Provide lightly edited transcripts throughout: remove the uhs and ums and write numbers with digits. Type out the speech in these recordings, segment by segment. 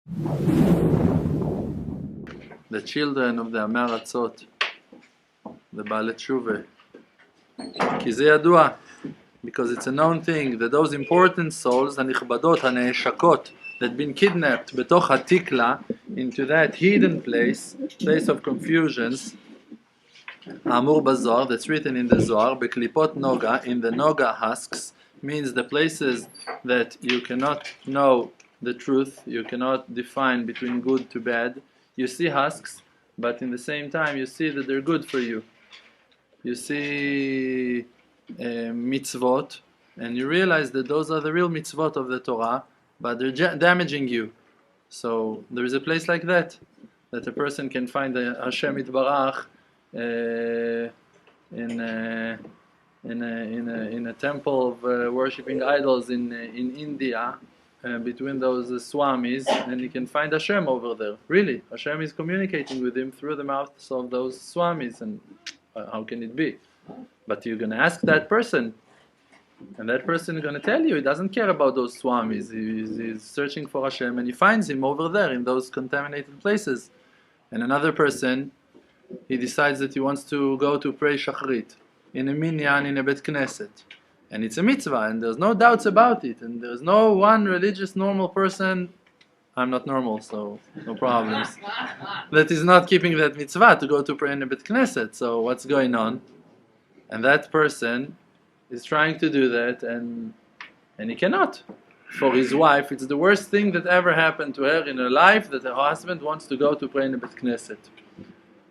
The children of the Amaratzot, the Baalet Tshuva. כי זה ידוע, because it's a known thing that those important souls, הנכבדות, הנעשקות, that been kidnapped בתוך התקלה, into that hidden place, place of confusions, האמור בזוהר, that's written in the Zohar, בקליפות נוגה, in the noga husks, means the places that you cannot know the truth, you cannot define between good to bad. You see husks, but in the same time you see that they're good for you. You see mitzvot, and you realize that those are the real mitzvot of the Torah, but they're damaging you. So there is a place like that a person can find Hashem Yitbarach in a temple of worshipping idols in India, between those swamis, and he can find Hashem over there. Really, Hashem is communicating with him through the mouths of those swamis, and how can it be? But you're going to ask that person, and that person is going to tell you he doesn't care about those swamis. He's searching for Hashem, and he finds him over there in those contaminated places. And another person, he decides that he wants to go to pray Shachrit in a minyan, in a Bet Knesset. And it's a mitzvah, and there's no doubts about it. And there's no one religious normal person, I'm not normal, so no problems, that is not keeping that mitzvah to go to pray in a Bet Knesset. So what's going on? And that person is trying to do that, and he cannot. For his wife, it's the worst thing that ever happened to her in her life, that her husband wants to go to pray in a Bet Knesset.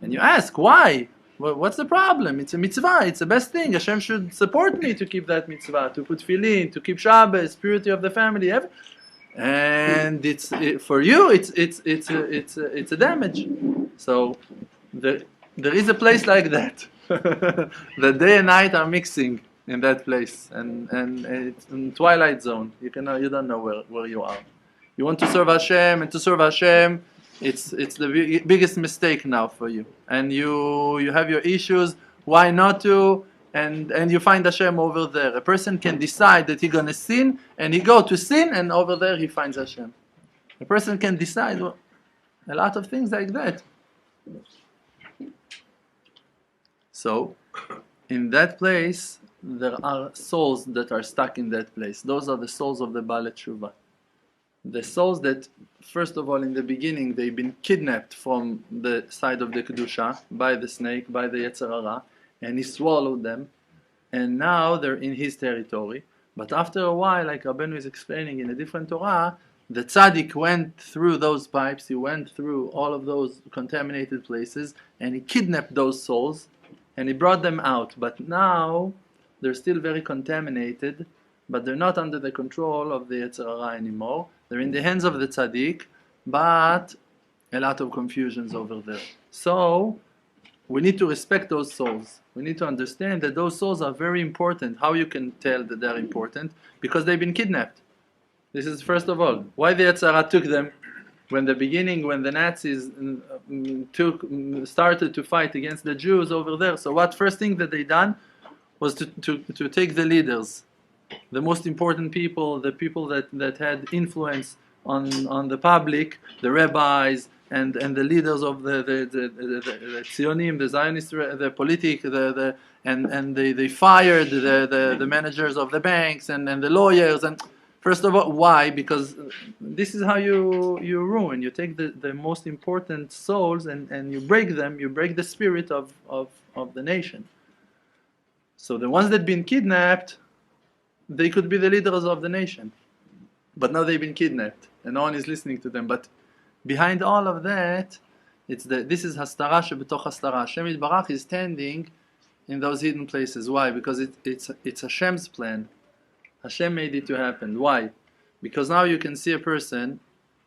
And you ask, why? Well, what's the problem? It's a mitzvah, it's the best thing. Hashem should support me to keep that mitzvah, to put tefillin, to keep Shabbos, purity of the family. And for you, it's a damage. So there is a place like that. The day and night are mixing in that place, and it's in twilight zone. You don't know where you are. You want to serve Hashem, and to serve Hashem, it's the biggest mistake now for you. And you have your issues. Why not to? And you find Hashem over there. A person can decide that he's going to sin, and he go to sin, and over there he finds Hashem. A person can decide a lot of things like that. So, in that place, there are souls that are stuck in that place. Those are the souls of the Baalet Tshuva. The souls that, first of all, in the beginning, they've been kidnapped from the side of the Kedusha by the snake, by the Yetzer Hara, and he swallowed them, and now they're in his territory. But after a while, like Rabbeinu is explaining in a different Torah, the tzaddik went through those pipes, he went through all of those contaminated places, and he kidnapped those souls, and he brought them out. But now, they're still very contaminated, but they're not under the control of the Yetzer Hara anymore. They're in the hands of the tzaddik, but a lot of confusions over there. So, we need to respect those souls. We need to understand that those souls are very important. How you can tell that they're important? Because they've been kidnapped. This is first of all. Why the Yetzer Hara took them? When the Nazis started to fight against the Jews over there. So what first thing that they done was to take the leaders, the most important people, the people that had influence on the public, the rabbis, and the leaders of the Zionim, the Zionists, the politic, and they fired the managers of the banks and the lawyers. And first of all, why? Because this is how you ruin. You take the most important souls and you break them. You break the spirit of the nation. So the ones that been kidnapped, they could be the leaders of the nation. But now they've been kidnapped, and no one is listening to them. But behind all of that, this is Hastara Shebetoch Hastara. Hashem Yitbarach is standing in those hidden places. Why? Because it's Hashem's plan. Hashem made it to happen. Why? Because now you can see a person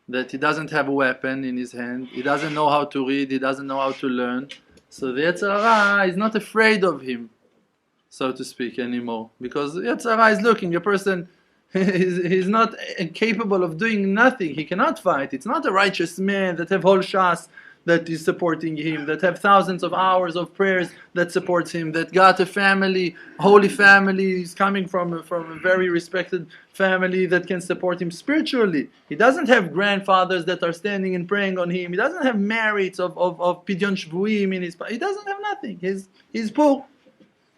that he doesn't have a weapon in his hand, he doesn't know how to read, he doesn't know how to learn. So the Yetzer Hara is not afraid of him, so to speak, anymore. Because Yetzer Hara is looking, a person he's not capable of doing nothing, he cannot fight. It's not a righteous man that have whole shas that is supporting him, that have thousands of hours of prayers that supports him, that got a family, holy family, he's coming from a very respected family that can support him spiritually. He doesn't have grandfathers that are standing and praying on him. He doesn't have merits of Pidyon Shvuim in his... He doesn't have nothing. He's poor.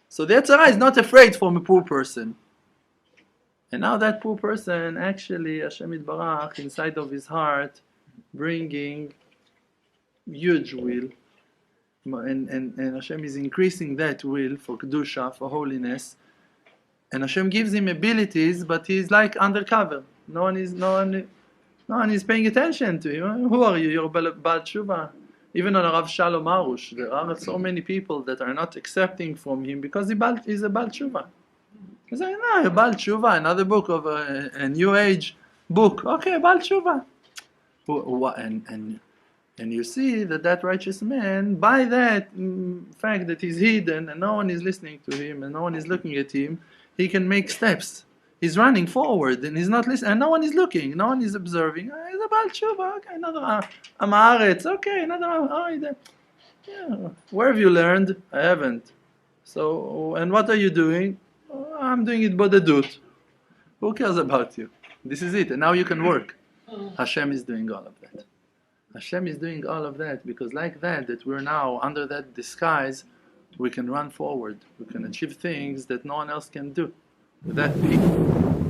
So the Yetzer Hara is not afraid from a poor person. And now that poor person, actually, Hashem Yitbarach, inside of his heart, bringing huge will, and Hashem is increasing that will for Kedusha, for holiness, and Hashem gives him abilities, but he's like undercover. No one is paying attention to him. Who are you? You're Baal Tshuva. Even on Rav Shalom Arush, there are so many people that are not accepting from him because he's a Baal Tshuva. He's like, no, a Baal Tshuva, another book of a New Age book. Okay, Baal Tshuva. And you see that righteous man, by that fact that he's hidden and no one is listening to him and no one is looking at him, he can make steps. He's running forward and he's not listening, and no one is looking, no one is observing. He's a Baal Tshuva, okay, another Am Haaretz, okay, another. Yeah. Where have you learned? I haven't. So, and what are you doing? I'm doing it bodedut. Who cares about you? This is it, and now you can work. Hashem is doing all of that. Hashem is doing all of that because like that we're now under that disguise, we can run forward. We can achieve things that no one else can do. With that peace.